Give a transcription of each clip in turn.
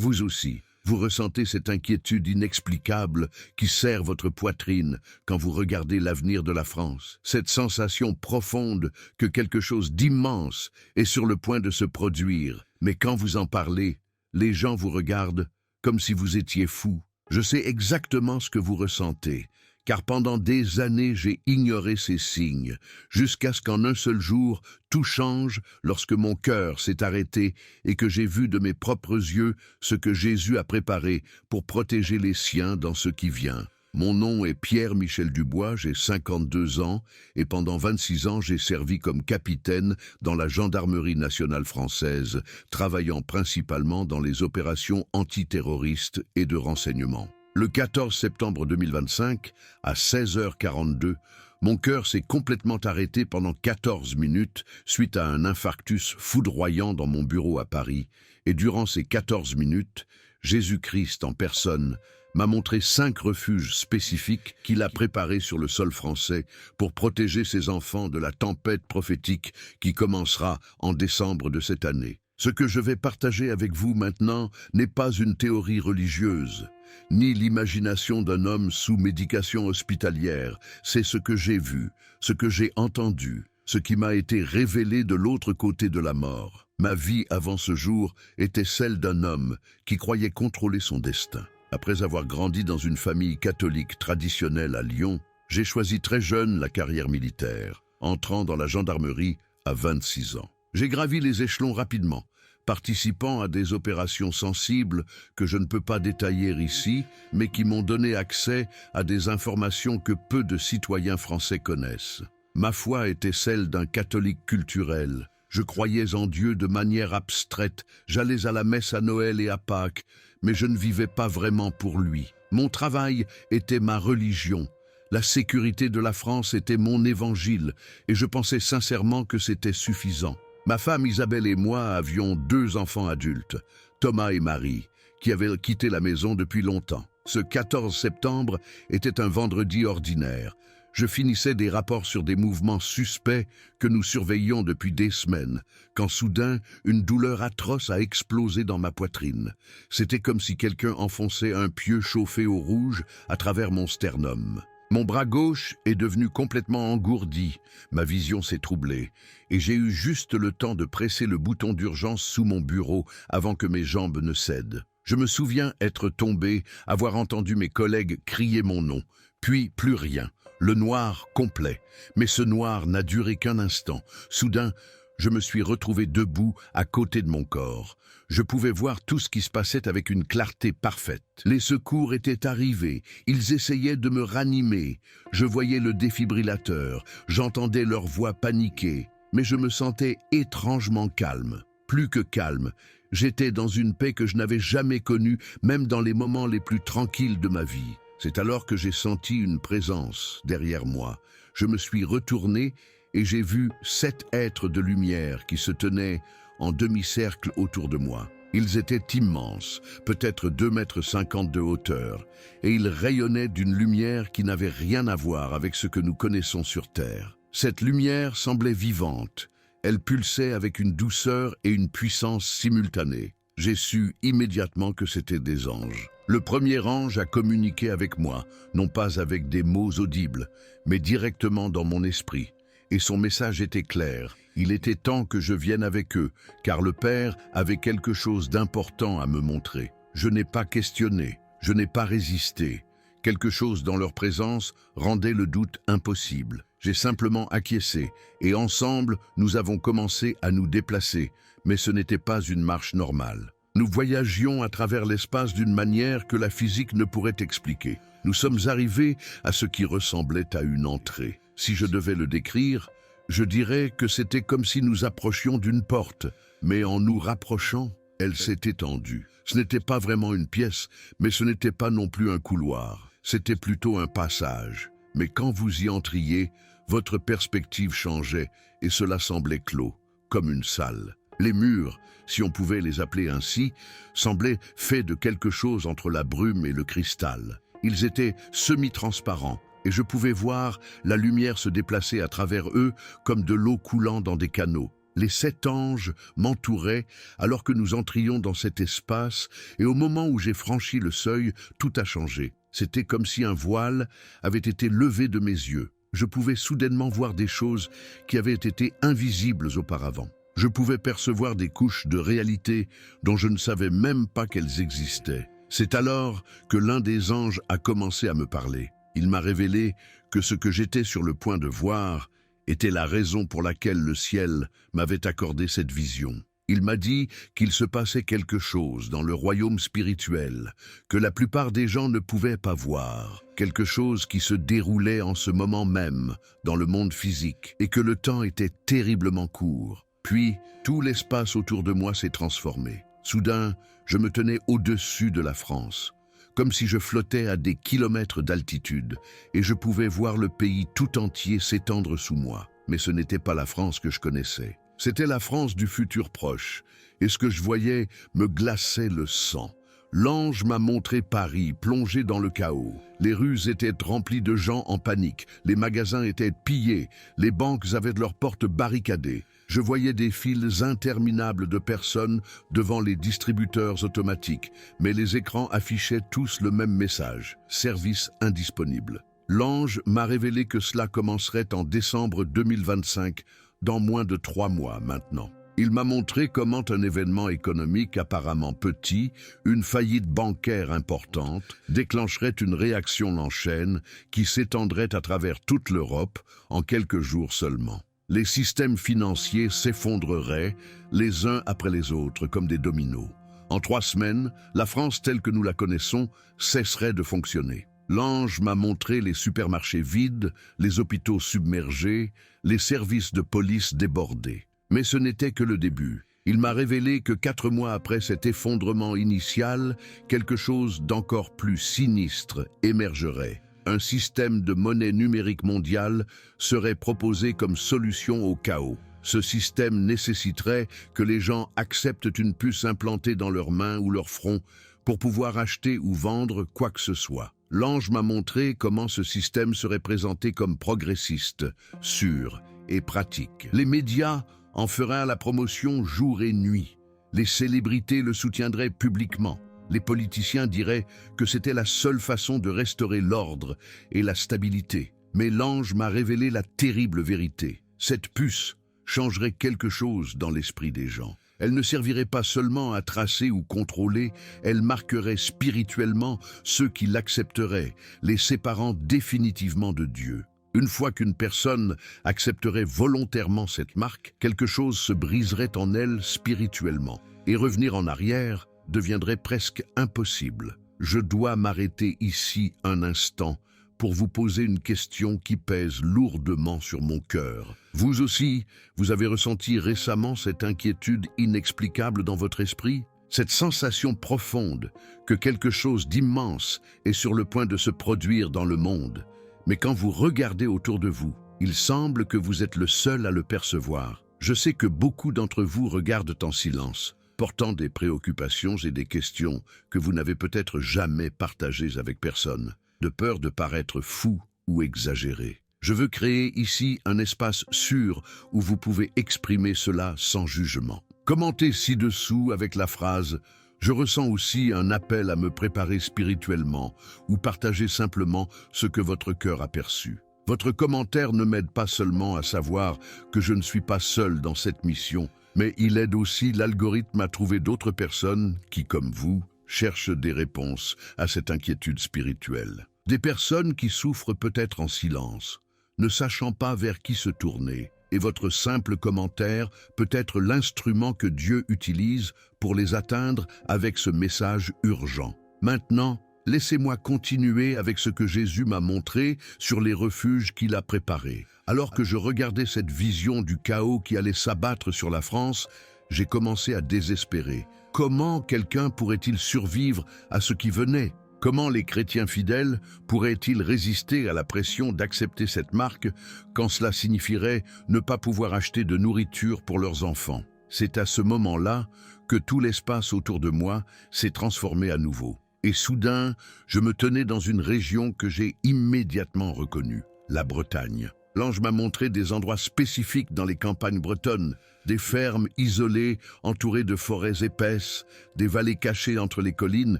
Vous aussi, vous ressentez cette inquiétude inexplicable qui serre votre poitrine quand vous regardez l'avenir de la France. Cette sensation profonde que quelque chose d'immense est sur le point de se produire. Mais quand vous en parlez, les gens vous regardent comme si vous étiez fou. Je sais exactement ce que vous ressentez, car pendant des années j'ai ignoré ces signes, jusqu'à ce qu'en un seul jour, tout change lorsque mon cœur s'est arrêté et que j'ai vu de mes propres yeux ce que Jésus a préparé pour protéger les siens dans ce qui vient. Mon nom est Pierre-Michel Dubois, j'ai 52 ans et pendant 26 ans j'ai servi comme capitaine dans la gendarmerie nationale française, travaillant principalement dans les opérations antiterroristes et de renseignement. Le 14 septembre 2025, à 16h42, mon cœur s'est complètement arrêté pendant 14 minutes suite à un infarctus foudroyant dans mon bureau à Paris. Et durant ces 14 minutes, Jésus-Christ en personne m'a montré 5 refuges spécifiques qu'il a préparés sur le sol français pour protéger ses enfants de la tempête prophétique qui commencera en décembre de cette année. Ce que je vais partager avec vous maintenant n'est pas une théorie religieuse, ni l'imagination d'un homme sous médication hospitalière. C'est ce que j'ai vu, ce que j'ai entendu, ce qui m'a été révélé de l'autre côté de la mort. Ma vie avant ce jour était celle d'un homme qui croyait contrôler son destin. Après avoir grandi dans une famille catholique traditionnelle à Lyon, j'ai choisi très jeune la carrière militaire, entrant dans la gendarmerie à 26 ans. J'ai gravi les échelons rapidement, participant à des opérations sensibles que je ne peux pas détailler ici, mais qui m'ont donné accès à des informations que peu de citoyens français connaissent. Ma foi était celle d'un catholique culturel. Je croyais en Dieu de manière abstraite, j'allais à la messe à Noël et à Pâques, mais je ne vivais pas vraiment pour lui. Mon travail était ma religion. La sécurité de la France était mon évangile, et je pensais sincèrement que c'était suffisant. Ma femme Isabelle et moi avions 2 enfants adultes, Thomas et Marie, qui avaient quitté la maison depuis longtemps. Ce 14 septembre était un vendredi ordinaire. Je finissais des rapports sur des mouvements suspects que nous surveillions depuis des semaines, quand soudain, une douleur atroce a explosé dans ma poitrine. C'était comme si quelqu'un enfonçait un pieu chauffé au rouge à travers mon sternum. Mon bras gauche est devenu complètement engourdi, ma vision s'est troublée, et j'ai eu juste le temps de presser le bouton d'urgence sous mon bureau avant que mes jambes ne cèdent. Je me souviens être tombé, avoir entendu mes collègues crier mon nom, puis plus rien. Le noir complet, mais ce noir n'a duré qu'un instant. Soudain, je me suis retrouvé debout à côté de mon corps. Je pouvais voir tout ce qui se passait avec une clarté parfaite. Les secours étaient arrivés, ils essayaient de me ranimer. Je voyais le défibrillateur, j'entendais leur voix paniquée, mais je me sentais étrangement calme. Plus que calme, j'étais dans une paix que je n'avais jamais connue, même dans les moments les plus tranquilles de ma vie. C'est alors que j'ai senti une présence derrière moi. Je me suis retourné et j'ai vu 7 êtres de lumière qui se tenaient en demi-cercle autour de moi. Ils étaient immenses, peut-être 2,50 m de hauteur, et ils rayonnaient d'une lumière qui n'avait rien à voir avec ce que nous connaissons sur Terre. Cette lumière semblait vivante. Elle pulsait avec une douceur et une puissance simultanées. J'ai su immédiatement que c'était des anges. Le premier ange a communiqué avec moi, non pas avec des mots audibles, mais directement dans mon esprit. Et son message était clair. Il était temps que je vienne avec eux, car le Père avait quelque chose d'important à me montrer. Je n'ai pas questionné, je n'ai pas résisté. Quelque chose dans leur présence rendait le doute impossible. J'ai simplement acquiescé, et ensemble, nous avons commencé à nous déplacer, mais ce n'était pas une marche normale. Nous voyagions à travers l'espace d'une manière que la physique ne pourrait expliquer. Nous sommes arrivés à ce qui ressemblait à une entrée. Si je devais le décrire, je dirais que c'était comme si nous approchions d'une porte, mais en nous rapprochant, elle s'est étendue. Ce n'était pas vraiment une pièce, mais ce n'était pas non plus un couloir. C'était plutôt un passage. Mais quand vous y entriez, votre perspective changeait et cela semblait clos, comme une salle. Les murs, si on pouvait les appeler ainsi, semblaient faits de quelque chose entre la brume et le cristal. Ils étaient semi-transparents, et je pouvais voir la lumière se déplacer à travers eux comme de l'eau coulant dans des canaux. Les 7 anges m'entouraient alors que nous entrions dans cet espace, et au moment où j'ai franchi le seuil, tout a changé. C'était comme si un voile avait été levé de mes yeux. Je pouvais soudainement voir des choses qui avaient été invisibles auparavant. Je pouvais percevoir des couches de réalité dont je ne savais même pas qu'elles existaient. C'est alors que l'un des anges a commencé à me parler. Il m'a révélé que ce que j'étais sur le point de voir était la raison pour laquelle le ciel m'avait accordé cette vision. Il m'a dit qu'il se passait quelque chose dans le royaume spirituel que la plupart des gens ne pouvaient pas voir, quelque chose qui se déroulait en ce moment même dans le monde physique et que le temps était terriblement court. Puis, tout l'espace autour de moi s'est transformé. Soudain, je me tenais au-dessus de la France, comme si je flottais à des kilomètres d'altitude, et je pouvais voir le pays tout entier s'étendre sous moi. Mais ce n'était pas la France que je connaissais. C'était la France du futur proche, et ce que je voyais me glaçait le sang. L'ange m'a montré Paris, plongé dans le chaos. Les rues étaient remplies de gens en panique, les magasins étaient pillés, les banques avaient leurs portes barricadées. Je voyais des files interminables de personnes devant les distributeurs automatiques, mais les écrans affichaient tous le même message: service indisponible. L'ange m'a révélé que cela commencerait en décembre 2025, dans moins de 3 mois maintenant. Il m'a montré comment un événement économique apparemment petit, une faillite bancaire importante, déclencherait une réaction en chaîne qui s'étendrait à travers toute l'Europe en quelques jours seulement. Les systèmes financiers s'effondreraient les uns après les autres comme des dominos. En 3 semaines, la France telle que nous la connaissons cesserait de fonctionner. L'ange m'a montré les supermarchés vides, les hôpitaux submergés, les services de police débordés. Mais ce n'était que le début. Il m'a révélé que 4 mois après cet effondrement initial, quelque chose d'encore plus sinistre émergerait. Un système de monnaie numérique mondiale serait proposé comme solution au chaos. Ce système nécessiterait que les gens acceptent une puce implantée dans leurs mains ou leur front pour pouvoir acheter ou vendre quoi que ce soit. L'ange m'a montré comment ce système serait présenté comme progressiste, sûr et pratique. Les médias en feraient la promotion jour et nuit. Les célébrités le soutiendraient publiquement. Les politiciens diraient que c'était la seule façon de restaurer l'ordre et la stabilité. Mais l'ange m'a révélé la terrible vérité. Cette puce changerait quelque chose dans l'esprit des gens. Elle ne servirait pas seulement à tracer ou contrôler, elle marquerait spirituellement ceux qui l'accepteraient, les séparant définitivement de Dieu. Une fois qu'une personne accepterait volontairement cette marque, quelque chose se briserait en elle spirituellement, et revenir en arrière deviendrait presque impossible. Je dois m'arrêter ici un instant pour vous poser une question qui pèse lourdement sur mon cœur. Vous aussi, vous avez ressenti récemment cette inquiétude inexplicable dans votre esprit? Cette sensation profonde que quelque chose d'immense est sur le point de se produire dans le monde. Mais quand vous regardez autour de vous, il semble que vous êtes le seul à le percevoir. Je sais que beaucoup d'entre vous regardent en silence, portant des préoccupations et des questions que vous n'avez peut-être jamais partagées avec personne, de peur de paraître fou ou exagéré. Je veux créer ici un espace sûr où vous pouvez exprimer cela sans jugement. Commentez ci-dessous avec la phrase « Je ressens aussi un appel à me préparer spirituellement » ou partagez simplement ce que votre cœur a perçu. Votre commentaire ne m'aide pas seulement à savoir que je ne suis pas seul dans cette mission, mais il aide aussi l'algorithme à trouver d'autres personnes qui, comme vous, cherchent des réponses à cette inquiétude spirituelle. Des personnes qui souffrent peut-être en silence, ne sachant pas vers qui se tourner, et votre simple commentaire peut être l'instrument que Dieu utilise pour les atteindre avec ce message urgent. Maintenant, laissez-moi continuer avec ce que Jésus m'a montré sur les refuges qu'il a préparés. Alors que je regardais cette vision du chaos qui allait s'abattre sur la France, j'ai commencé à désespérer. Comment quelqu'un pourrait-il survivre à ce qui venait ? Comment les chrétiens fidèles pourraient-ils résister à la pression d'accepter cette marque quand cela signifierait ne pas pouvoir acheter de nourriture pour leurs enfants? C'est à ce moment-là que tout l'espace autour de moi s'est transformé à nouveau. Et soudain, je me tenais dans une région que j'ai immédiatement reconnue, la Bretagne. L'ange m'a montré des endroits spécifiques dans les campagnes bretonnes, des fermes isolées, entourées de forêts épaisses, des vallées cachées entre les collines.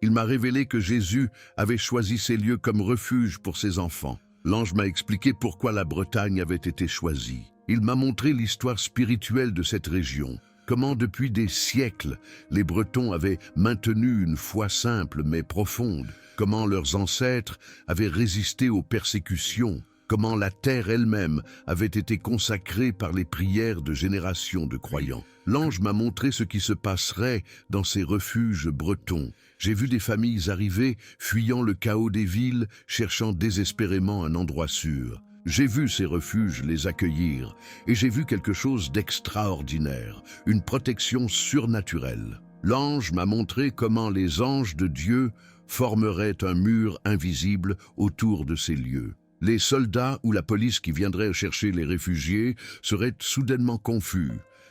Il m'a révélé que Jésus avait choisi ces lieux comme refuge pour ses enfants. L'ange m'a expliqué pourquoi la Bretagne avait été choisie. Il m'a montré l'histoire spirituelle de cette région, comment depuis des siècles, les Bretons avaient maintenu une foi simple mais profonde, comment leurs ancêtres avaient résisté aux persécutions, comment la terre elle-même avait été consacrée par les prières de générations de croyants. L'ange m'a montré ce qui se passerait dans ces refuges bretons. J'ai vu des familles arriver, fuyant le chaos des villes, cherchant désespérément un endroit sûr. J'ai vu ces refuges les accueillir, et j'ai vu quelque chose d'extraordinaire, une protection surnaturelle. L'ange m'a montré comment les anges de Dieu formeraient un mur invisible autour de ces lieux. Les soldats ou la police qui viendraient chercher les réfugiés seraient soudainement confus,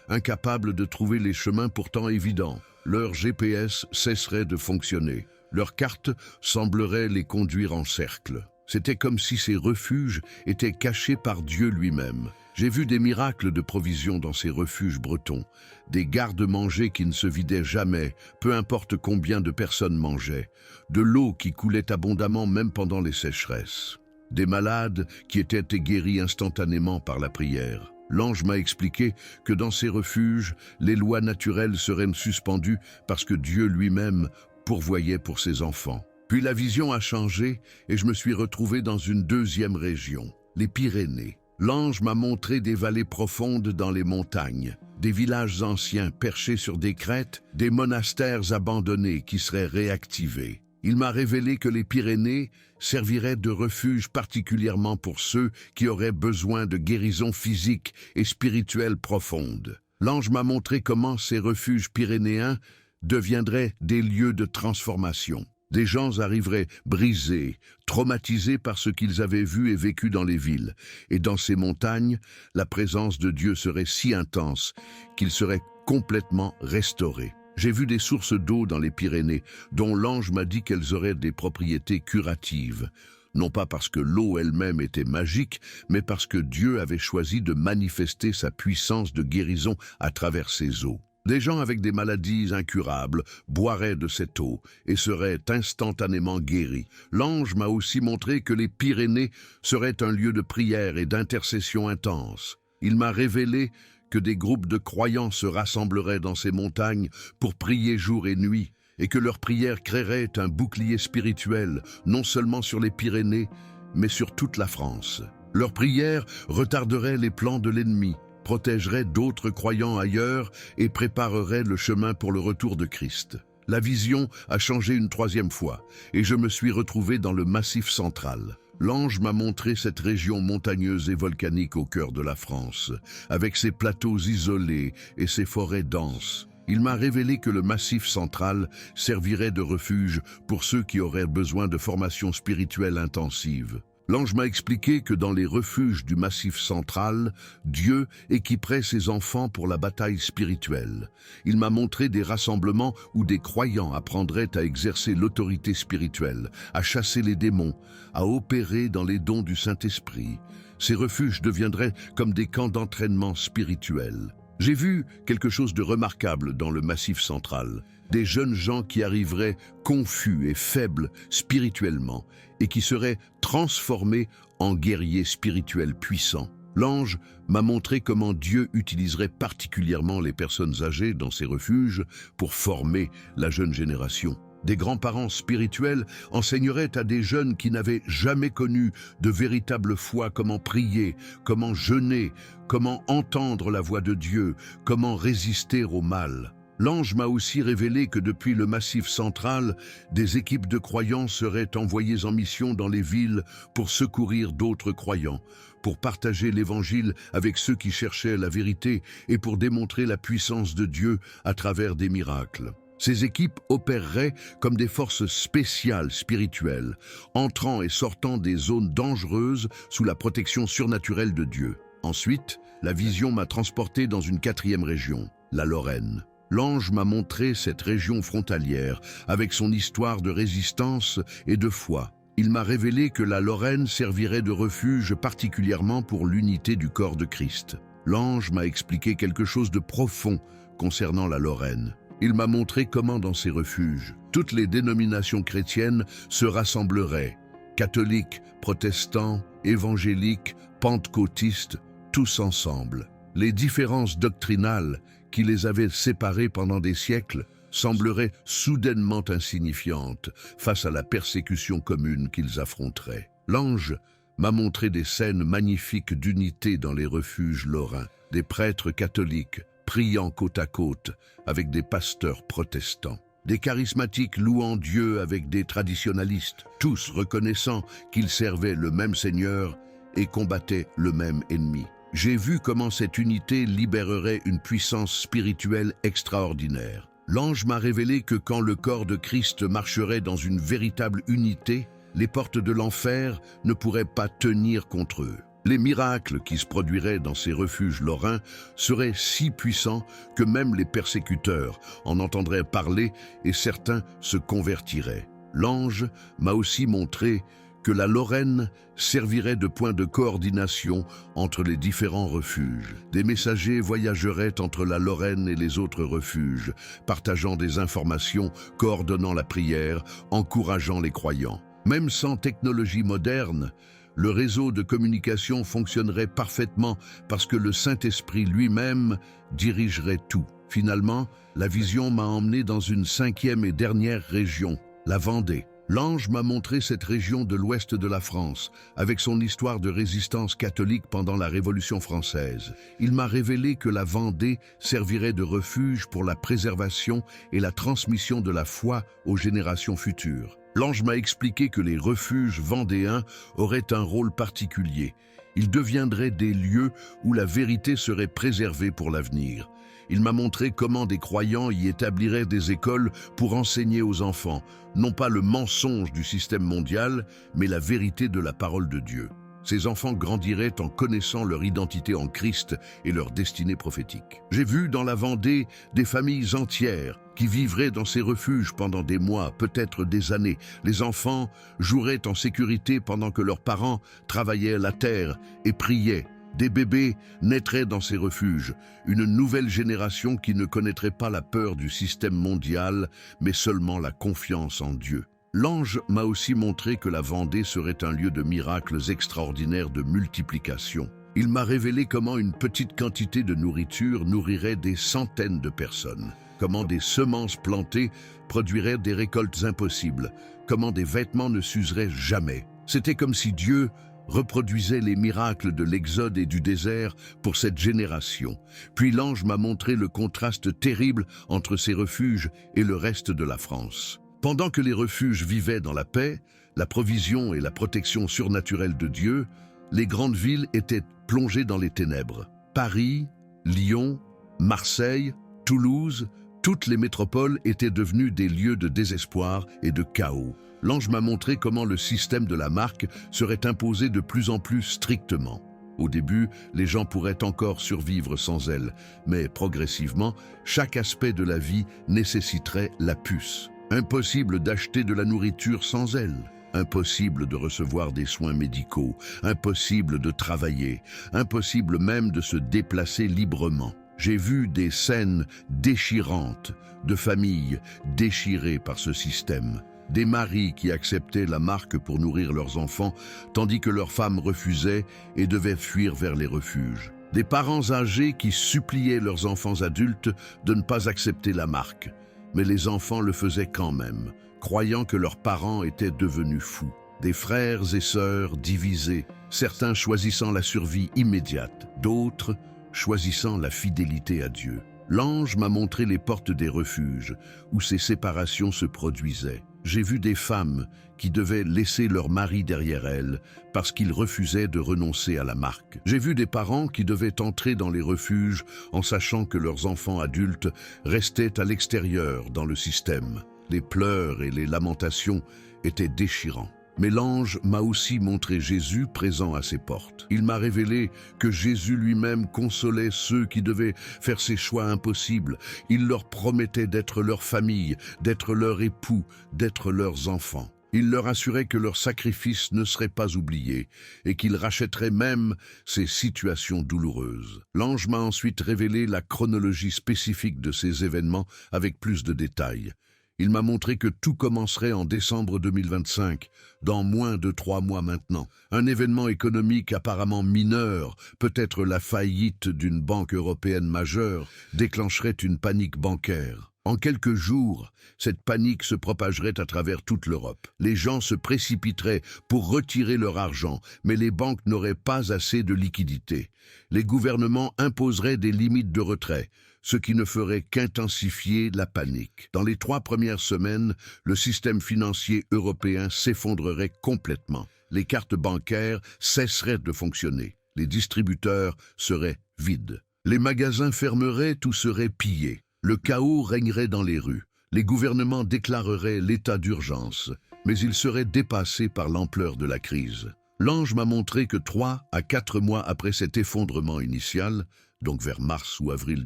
incapables de trouver les chemins pourtant évidents. Leur GPS cesserait de fonctionner. Leurs cartes sembleraient les conduire en cercle. C'était comme si ces refuges étaient cachés par Dieu lui-même. J'ai vu des miracles de provision dans ces refuges bretons, des gardes-manger qui ne se vidaient jamais, peu importe combien de personnes mangeaient, de l'eau qui coulait abondamment même pendant les sécheresses, des malades qui étaient guéris instantanément par la prière. L'ange m'a expliqué que dans ces refuges, les lois naturelles seraient suspendues parce que Dieu lui-même pourvoyait pour ses enfants. Puis la vision a changé et je me suis retrouvé dans une deuxième région, les Pyrénées. L'ange m'a montré des vallées profondes dans les montagnes, des villages anciens perchés sur des crêtes, des monastères abandonnés qui seraient réactivés. Il m'a révélé que les Pyrénées serviraient de refuge particulièrement pour ceux qui auraient besoin de guérison physique et spirituelle profonde. L'ange m'a montré comment ces refuges pyrénéens deviendraient des lieux de transformation. Des gens arriveraient brisés, traumatisés par ce qu'ils avaient vu et vécu dans les villes. Et dans ces montagnes, la présence de Dieu serait si intense qu'ils seraient complètement restaurés. J'ai vu des sources d'eau dans les Pyrénées, dont l'ange m'a dit qu'elles auraient des propriétés curatives. Non pas parce que l'eau elle-même était magique, mais parce que Dieu avait choisi de manifester sa puissance de guérison à travers ces eaux. Des gens avec des maladies incurables boiraient de cette eau et seraient instantanément guéris. L'ange m'a aussi montré que les Pyrénées seraient un lieu de prière et d'intercession intense. Il m'a révélé que des groupes de croyants se rassembleraient dans ces montagnes pour prier jour et nuit, et que leurs prières créeraient un bouclier spirituel, non seulement sur les Pyrénées, mais sur toute la France. Leurs prières retarderaient les plans de l'ennemi, protégeraient d'autres croyants ailleurs et prépareraient le chemin pour le retour de Christ. La vision a changé une troisième fois, et je me suis retrouvé dans le Massif central. L'ange m'a montré cette région montagneuse et volcanique au cœur de la France, avec ses plateaux isolés et ses forêts denses. Il m'a révélé que le Massif central servirait de refuge pour ceux qui auraient besoin de formation spirituelle intensive. L'ange m'a expliqué que dans les refuges du Massif central, Dieu équiperait ses enfants pour la bataille spirituelle. Il m'a montré des rassemblements où des croyants apprendraient à exercer l'autorité spirituelle, à chasser les démons, à opérer dans les dons du Saint-Esprit. Ces refuges deviendraient comme des camps d'entraînement spirituel. J'ai vu quelque chose de remarquable dans le Massif central. Des jeunes gens qui arriveraient confus et faibles spirituellement et qui seraient transformés en guerriers spirituels puissants. L'ange m'a montré comment Dieu utiliserait particulièrement les personnes âgées dans ces refuges pour former la jeune génération. Des grands-parents spirituels enseigneraient à des jeunes qui n'avaient jamais connu de véritable foi comment prier, comment jeûner, comment entendre la voix de Dieu, comment résister au mal. L'ange m'a aussi révélé que depuis le Massif central, des équipes de croyants seraient envoyées en mission dans les villes pour secourir d'autres croyants, pour partager l'Évangile avec ceux qui cherchaient la vérité et pour démontrer la puissance de Dieu à travers des miracles. Ces équipes opéreraient comme des forces spéciales spirituelles, entrant et sortant des zones dangereuses sous la protection surnaturelle de Dieu. Ensuite, la vision m'a transporté dans une quatrième région, la Lorraine. L'ange m'a montré cette région frontalière avec son histoire de résistance et de foi. Il m'a révélé que la Lorraine servirait de refuge particulièrement pour l'unité du corps de Christ. L'ange m'a expliqué quelque chose de profond concernant la Lorraine. Il m'a montré comment dans ces refuges, toutes les dénominations chrétiennes se rassembleraient. Catholiques, protestants, évangéliques, pentecôtistes, tous ensemble. Les différences doctrinales qui les avaient séparés pendant des siècles sembleraient soudainement insignifiantes face à la persécution commune qu'ils affronteraient. L'ange m'a montré des scènes magnifiques d'unité dans les refuges lorrains, des prêtres catholiques priant côte à côte avec des pasteurs protestants, des charismatiques louant Dieu avec des traditionalistes, tous reconnaissant qu'ils servaient le même Seigneur et combattaient le même ennemi. J'ai vu comment cette unité libérerait une puissance spirituelle extraordinaire. L'ange m'a révélé que quand le corps de Christ marcherait dans une véritable unité, les portes de l'enfer ne pourraient pas tenir contre eux. Les miracles qui se produiraient dans ces refuges lorrains seraient si puissants que même les persécuteurs en entendraient parler et certains se convertiraient. L'ange m'a aussi montré que la Lorraine servirait de point de coordination entre les différents refuges. Des messagers voyageraient entre la Lorraine et les autres refuges, partageant des informations, coordonnant la prière, encourageant les croyants. Même sans technologie moderne, le réseau de communication fonctionnerait parfaitement parce que le Saint-Esprit lui-même dirigerait tout. Finalement, la vision m'a emmené dans une cinquième et dernière région, la Vendée. L'ange m'a montré cette région de l'ouest de la France, avec son histoire de résistance catholique pendant la Révolution française. Il m'a révélé que la Vendée servirait de refuge pour la préservation et la transmission de la foi aux générations futures. L'ange m'a expliqué que les refuges vendéens auraient un rôle particulier. Ils deviendraient des lieux où la vérité serait préservée pour l'avenir. Il m'a montré comment des croyants y établiraient des écoles pour enseigner aux enfants, non pas le mensonge du système mondial, mais la vérité de la parole de Dieu. Ces enfants grandiraient en connaissant leur identité en Christ et leur destinée prophétique. J'ai vu dans la Vendée des familles entières qui vivraient dans ces refuges pendant des mois, peut-être des années. Les enfants joueraient en sécurité pendant que leurs parents travaillaient la terre et priaient. Des bébés naîtraient dans ces refuges, une nouvelle génération qui ne connaîtrait pas la peur du système mondial, mais seulement la confiance en Dieu. L'ange m'a aussi montré que la Vendée serait un lieu de miracles extraordinaires de multiplication. Il m'a révélé comment une petite quantité de nourriture nourrirait des centaines de personnes, comment des semences plantées produiraient des récoltes impossibles, comment des vêtements ne s'useraient jamais. C'était comme si Dieu reproduisait les miracles de l'Exode et du désert pour cette génération. Puis l'ange m'a montré le contraste terrible entre ces refuges et le reste de la France. Pendant que les refuges vivaient dans la paix, la provision et la protection surnaturelle de Dieu, les grandes villes étaient plongées dans les ténèbres. Paris, Lyon, Marseille, Toulouse, toutes les métropoles étaient devenues des lieux de désespoir et de chaos. L'ange m'a montré comment le système de la marque serait imposé de plus en plus strictement. Au début, les gens pourraient encore survivre sans elle, mais progressivement, chaque aspect de la vie nécessiterait la puce. Impossible d'acheter de la nourriture sans elle. Impossible de recevoir des soins médicaux. Impossible de travailler. Impossible même de se déplacer librement. J'ai vu des scènes déchirantes de familles déchirées par ce système. Des maris qui acceptaient la marque pour nourrir leurs enfants, tandis que leurs femmes refusaient et devaient fuir vers les refuges. Des parents âgés qui suppliaient leurs enfants adultes de ne pas accepter la marque. Mais les enfants le faisaient quand même, croyant que leurs parents étaient devenus fous. Des frères et sœurs divisés, certains choisissant la survie immédiate, d'autres choisissant la fidélité à Dieu. L'ange m'a montré les portes des refuges, où ces séparations se produisaient. J'ai vu des femmes qui devaient laisser leur mari derrière elles parce qu'ils refusaient de renoncer à la marque. J'ai vu des parents qui devaient entrer dans les refuges en sachant que leurs enfants adultes restaient à l'extérieur dans le système. Les pleurs et les lamentations étaient déchirants. Mais l'ange m'a aussi montré Jésus présent à ses portes. Il m'a révélé que Jésus lui-même consolait ceux qui devaient faire ces choix impossibles. Il leur promettait d'être leur famille, d'être leur époux, d'être leurs enfants. Il leur assurait que leur sacrifice ne serait pas oublié et qu'il rachèterait même ces situations douloureuses. L'ange m'a ensuite révélé la chronologie spécifique de ces événements avec plus de détails. Il m'a montré que tout commencerait en décembre 2025, dans moins de 3 mois maintenant. Un événement économique apparemment mineur, peut-être la faillite d'une banque européenne majeure, déclencherait une panique bancaire. En quelques jours, cette panique se propagerait à travers toute l'Europe. Les gens se précipiteraient pour retirer leur argent, mais les banques n'auraient pas assez de liquidités. Les gouvernements imposeraient des limites de retrait, ce qui ne ferait qu'intensifier la panique. Dans les 3 premières semaines, le système financier européen s'effondrerait complètement. Les cartes bancaires cesseraient de fonctionner. Les distributeurs seraient vides. Les magasins fermeraient ou seraient pillés. Le chaos régnerait dans les rues. Les gouvernements déclareraient l'état d'urgence, mais ils seraient dépassés par l'ampleur de la crise. L'ange m'a montré que 3 à 4 mois après cet effondrement initial, donc vers mars ou avril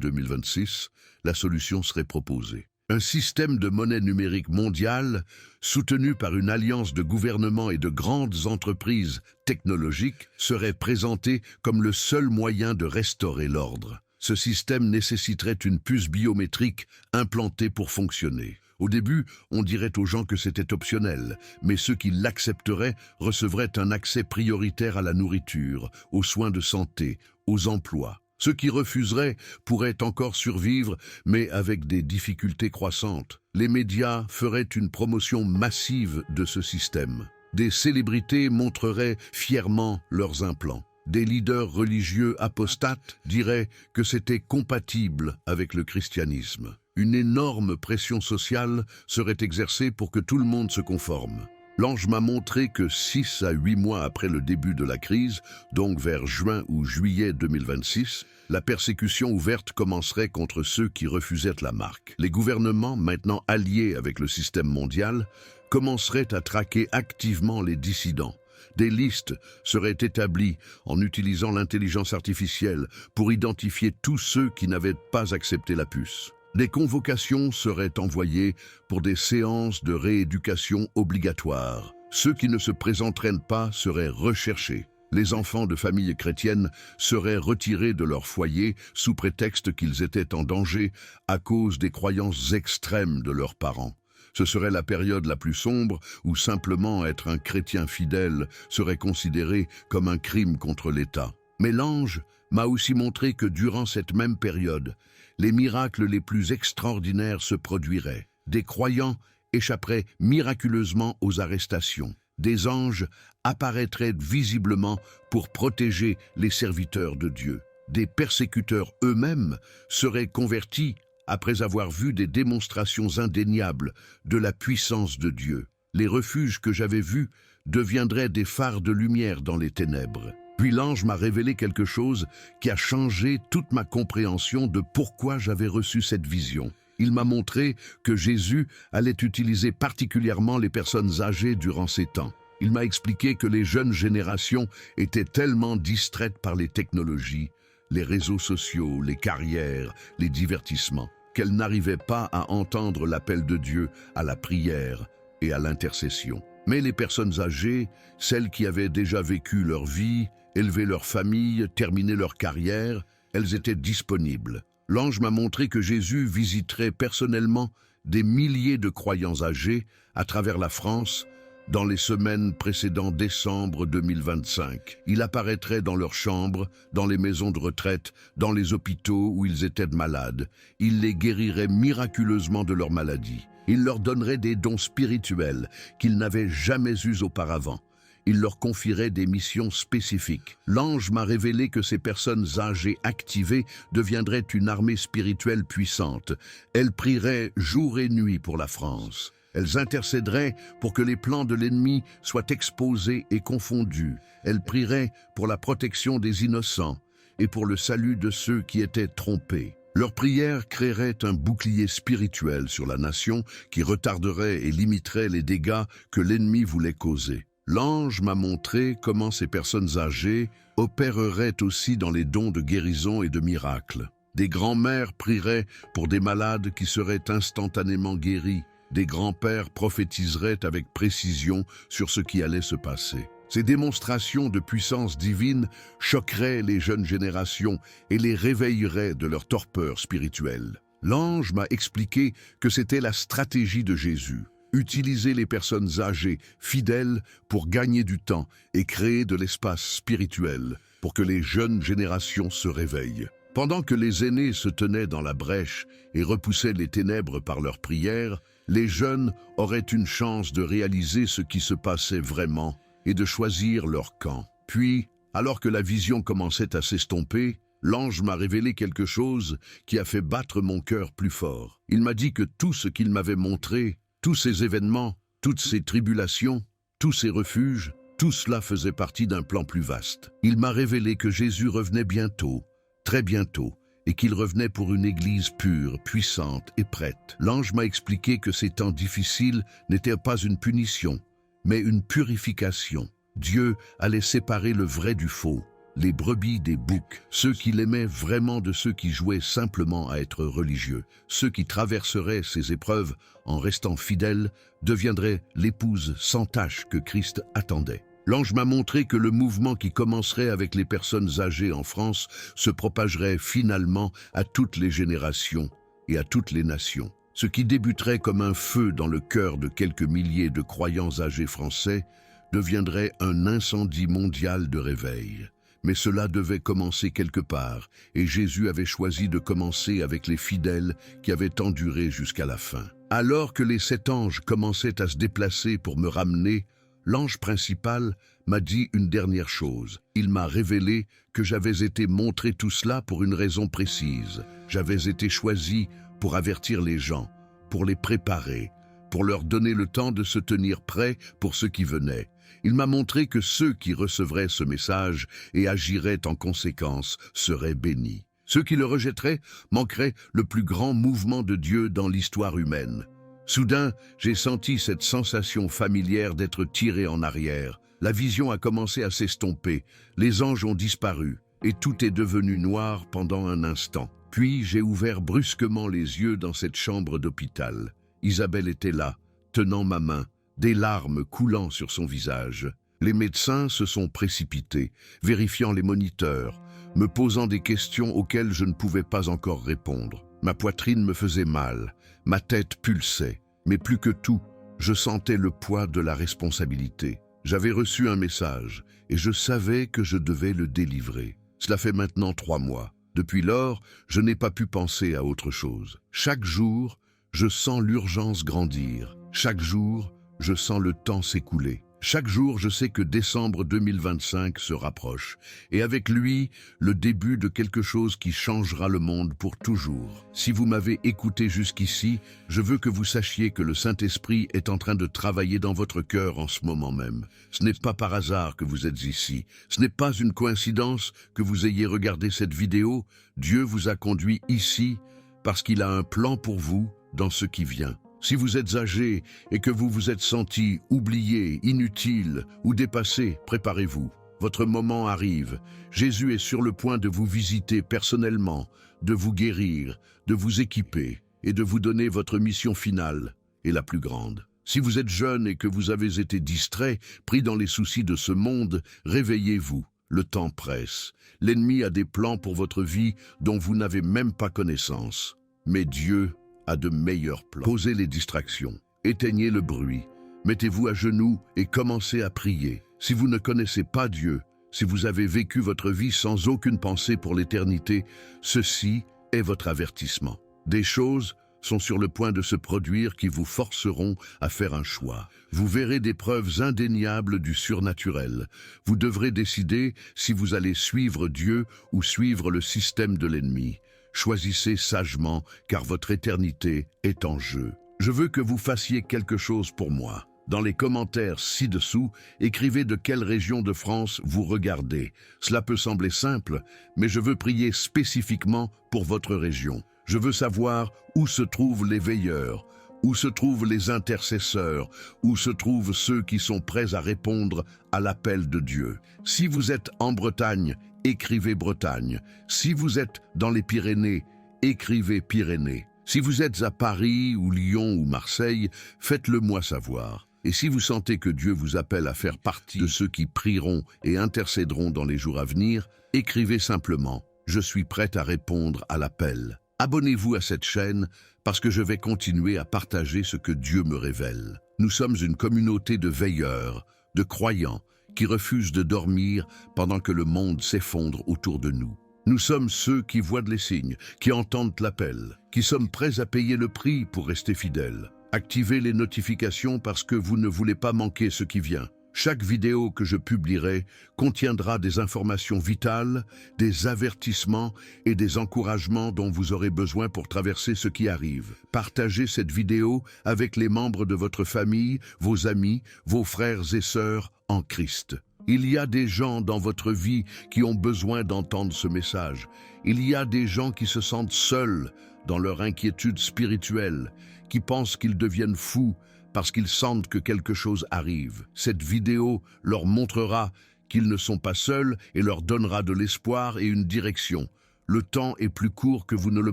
2026, la solution serait proposée. Un système de monnaie numérique mondiale, soutenu par une alliance de gouvernements et de grandes entreprises technologiques, serait présenté comme le seul moyen de restaurer l'ordre. Ce système nécessiterait une puce biométrique implantée pour fonctionner. Au début, on dirait aux gens que c'était optionnel, mais ceux qui l'accepteraient recevraient un accès prioritaire à la nourriture, aux soins de santé, aux emplois. Ceux qui refuseraient pourraient encore survivre, mais avec des difficultés croissantes. Les médias feraient une promotion massive de ce système. Des célébrités montreraient fièrement leurs implants. Des leaders religieux apostates diraient que c'était compatible avec le christianisme. Une énorme pression sociale serait exercée pour que tout le monde se conforme. L'ange m'a montré que 6 à 8 mois après le début de la crise, donc vers juin ou juillet 2026, la persécution ouverte commencerait contre ceux qui refusaient la marque. Les gouvernements, maintenant alliés avec le système mondial, commenceraient à traquer activement les dissidents. Des listes seraient établies en utilisant l'intelligence artificielle pour identifier tous ceux qui n'avaient pas accepté la puce. Des convocations seraient envoyées pour des séances de rééducation obligatoires. Ceux qui ne se présenteraient pas seraient recherchés. Les enfants de familles chrétiennes seraient retirés de leur foyer sous prétexte qu'ils étaient en danger à cause des croyances extrêmes de leurs parents. Ce serait la période la plus sombre où simplement être un chrétien fidèle serait considéré comme un crime contre l'État. Mais l'ange m'a aussi montré que durant cette même période, les miracles les plus extraordinaires se produiraient. Des croyants échapperaient miraculeusement aux arrestations. Des anges apparaîtraient visiblement pour protéger les serviteurs de Dieu. Des persécuteurs eux-mêmes seraient convertis après avoir vu des démonstrations indéniables de la puissance de Dieu. Les refuges que j'avais vus deviendraient des phares de lumière dans les ténèbres. Puis l'ange m'a révélé quelque chose qui a changé toute ma compréhension de pourquoi j'avais reçu cette vision. Il m'a montré que Jésus allait utiliser particulièrement les personnes âgées durant ces temps. Il m'a expliqué que les jeunes générations étaient tellement distraites par les technologies, les réseaux sociaux, les carrières, les divertissements, qu'elles n'arrivaient pas à entendre l'appel de Dieu à la prière et à l'intercession. Mais les personnes âgées, celles qui avaient déjà vécu leur vie, élevé leur famille, terminé leur carrière, elles étaient disponibles. L'ange m'a montré que Jésus visiterait personnellement des milliers de croyants âgés à travers la France dans les semaines précédant décembre 2025. Il apparaîtrait dans leurs chambres, dans les maisons de retraite, dans les hôpitaux où ils étaient malades. Il les guérirait miraculeusement de leur maladie. Il leur donnerait des dons spirituels qu'ils n'avaient jamais eus auparavant. Il leur confierait des missions spécifiques. L'ange m'a révélé que ces personnes âgées activées deviendraient une armée spirituelle puissante. Elles prieraient jour et nuit pour la France. Elles intercéderaient pour que les plans de l'ennemi soient exposés et confondus. Elles prieraient pour la protection des innocents et pour le salut de ceux qui étaient trompés. Leurs prières créeraient un bouclier spirituel sur la nation qui retarderait et limiterait les dégâts que l'ennemi voulait causer. L'ange m'a montré comment ces personnes âgées opéreraient aussi dans les dons de guérison et de miracles. Des grands-mères prieraient pour des malades qui seraient instantanément guéris. Des grands-pères prophétiseraient avec précision sur ce qui allait se passer. Ces démonstrations de puissance divine choqueraient les jeunes générations et les réveilleraient de leur torpeur spirituelle. L'ange m'a expliqué que c'était la stratégie de Jésus. Utiliser les personnes âgées, fidèles, pour gagner du temps et créer de l'espace spirituel pour que les jeunes générations se réveillent. Pendant que les aînés se tenaient dans la brèche et repoussaient les ténèbres par leurs prières, les jeunes auraient une chance de réaliser ce qui se passait vraiment et de choisir leur camp. Puis, alors que la vision commençait à s'estomper, l'ange m'a révélé quelque chose qui a fait battre mon cœur plus fort. Il m'a dit que tout ce qu'il m'avait montré, tous ces événements, toutes ces tribulations, tous ces refuges, tout cela faisait partie d'un plan plus vaste. Il m'a révélé que Jésus revenait bientôt, très bientôt, et qu'il revenait pour une église pure, puissante et prête. L'ange m'a expliqué que ces temps difficiles n'étaient pas une punition, mais une purification. Dieu allait séparer le vrai du faux, les brebis des boucs, ceux qui l'aimaient vraiment de ceux qui jouaient simplement à être religieux. Ceux qui traverseraient ces épreuves en restant fidèles deviendraient l'épouse sans tache que Christ attendait. L'ange m'a montré que le mouvement qui commencerait avec les personnes âgées en France se propagerait finalement à toutes les générations et à toutes les nations. Ce qui débuterait comme un feu dans le cœur de quelques milliers de croyants âgés français deviendrait un incendie mondial de réveil. Mais cela devait commencer quelque part, et Jésus avait choisi de commencer avec les fidèles qui avaient enduré jusqu'à la fin. Alors que les 7 anges commençaient à se déplacer pour me ramener, l'ange principal m'a dit une dernière chose. Il m'a révélé que j'avais été montré tout cela pour une raison précise. J'avais été choisi pour avertir les gens, pour les préparer, pour leur donner le temps de se tenir prêts pour ce qui venait. Il m'a montré que ceux qui recevraient ce message et agiraient en conséquence seraient bénis. Ceux qui le rejetteraient manqueraient le plus grand mouvement de Dieu dans l'histoire humaine. Soudain, j'ai senti cette sensation familière d'être tiré en arrière. La vision a commencé à s'estomper, les anges ont disparu, et tout est devenu noir pendant un instant. Puis j'ai ouvert brusquement les yeux dans cette chambre d'hôpital. Isabelle était là, tenant ma main, des larmes coulant sur son visage. Les médecins se sont précipités, vérifiant les moniteurs, me posant des questions auxquelles je ne pouvais pas encore répondre. Ma poitrine me faisait mal, ma tête pulsait, mais plus que tout, je sentais le poids de la responsabilité. J'avais reçu un message, et je savais que je devais le délivrer. Cela fait maintenant 3 mois. Depuis lors, je n'ai pas pu penser à autre chose. Chaque jour, je sens l'urgence grandir. Chaque jour, je sens le temps s'écouler. Chaque jour, je sais que décembre 2025 se rapproche, et avec lui, le début de quelque chose qui changera le monde pour toujours. Si vous m'avez écouté jusqu'ici, je veux que vous sachiez que le Saint-Esprit est en train de travailler dans votre cœur en ce moment même. Ce n'est pas par hasard que vous êtes ici. Ce n'est pas une coïncidence que vous ayez regardé cette vidéo. Dieu vous a conduit ici parce qu'il a un plan pour vous dans ce qui vient. Si vous êtes âgé et que vous vous êtes senti oublié, inutile ou dépassé, préparez-vous. Votre moment arrive. Jésus est sur le point de vous visiter personnellement, de vous guérir, de vous équiper et de vous donner votre mission finale et la plus grande. Si vous êtes jeune et que vous avez été distrait, pris dans les soucis de ce monde, réveillez-vous. Le temps presse. L'ennemi a des plans pour votre vie dont vous n'avez même pas connaissance. Mais Dieu a de meilleurs plans. Posez les distractions, éteignez le bruit, mettez-vous à genoux et commencez à prier. Si vous ne connaissez pas Dieu, si vous avez vécu votre vie sans aucune pensée pour l'éternité, ceci est votre avertissement. Des choses sont sur le point de se produire qui vous forceront à faire un choix. Vous verrez des preuves indéniables du surnaturel. Vous devrez décider si vous allez suivre Dieu ou suivre le système de l'ennemi. Choisissez sagement, car votre éternité est en jeu. Je veux que vous fassiez quelque chose pour moi. Dans les commentaires ci-dessous, écrivez de quelle région de France vous regardez. Cela peut sembler simple, mais je veux prier spécifiquement pour votre région. Je veux savoir où se trouvent les veilleurs, où se trouvent les intercesseurs, où se trouvent ceux qui sont prêts à répondre à l'appel de Dieu. Si vous êtes en Bretagne, écrivez Bretagne. Si vous êtes dans les Pyrénées, écrivez Pyrénées. Si vous êtes à Paris ou Lyon ou Marseille, faites-le moi savoir. Et si vous sentez que Dieu vous appelle à faire partie de ceux qui prieront et intercéderont dans les jours à venir, écrivez simplement « Je suis prête à répondre à l'appel ». Abonnez-vous à cette chaîne parce que je vais continuer à partager ce que Dieu me révèle. Nous sommes une communauté de veilleurs, de croyants, qui refusent de dormir pendant que le monde s'effondre autour de nous. Nous sommes ceux qui voient les signes, qui entendent l'appel, qui sommes prêts à payer le prix pour rester fidèles. Activez les notifications parce que vous ne voulez pas manquer ce qui vient. Chaque vidéo que je publierai contiendra des informations vitales, des avertissements et des encouragements dont vous aurez besoin pour traverser ce qui arrive. Partagez cette vidéo avec les membres de votre famille, vos amis, vos frères et sœurs en Christ. Il y a des gens dans votre vie qui ont besoin d'entendre ce message. Il y a des gens qui se sentent seuls dans leur inquiétude spirituelle, qui pensent qu'ils deviennent fous parce qu'ils sentent que quelque chose arrive. Cette vidéo leur montrera qu'ils ne sont pas seuls et leur donnera de l'espoir et une direction. Le temps est plus court que vous ne le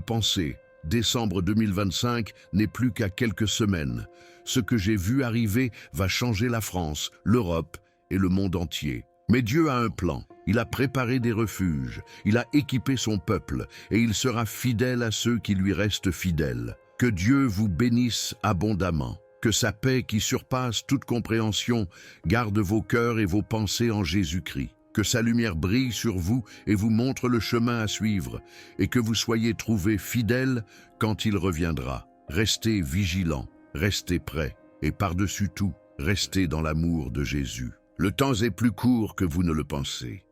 pensez. Décembre 2025 n'est plus qu'à quelques semaines. Ce que j'ai vu arriver va changer la France, l'Europe et le monde entier. Mais Dieu a un plan. Il a préparé des refuges, il a équipé son peuple et il sera fidèle à ceux qui lui restent fidèles. Que Dieu vous bénisse abondamment. Que sa paix qui surpasse toute compréhension garde vos cœurs et vos pensées en Jésus-Christ. Que sa lumière brille sur vous et vous montre le chemin à suivre et que vous soyez trouvés fidèles quand il reviendra. Restez vigilants, restez prêts et par-dessus tout, restez dans l'amour de Jésus. Le temps est plus court que vous ne le pensez.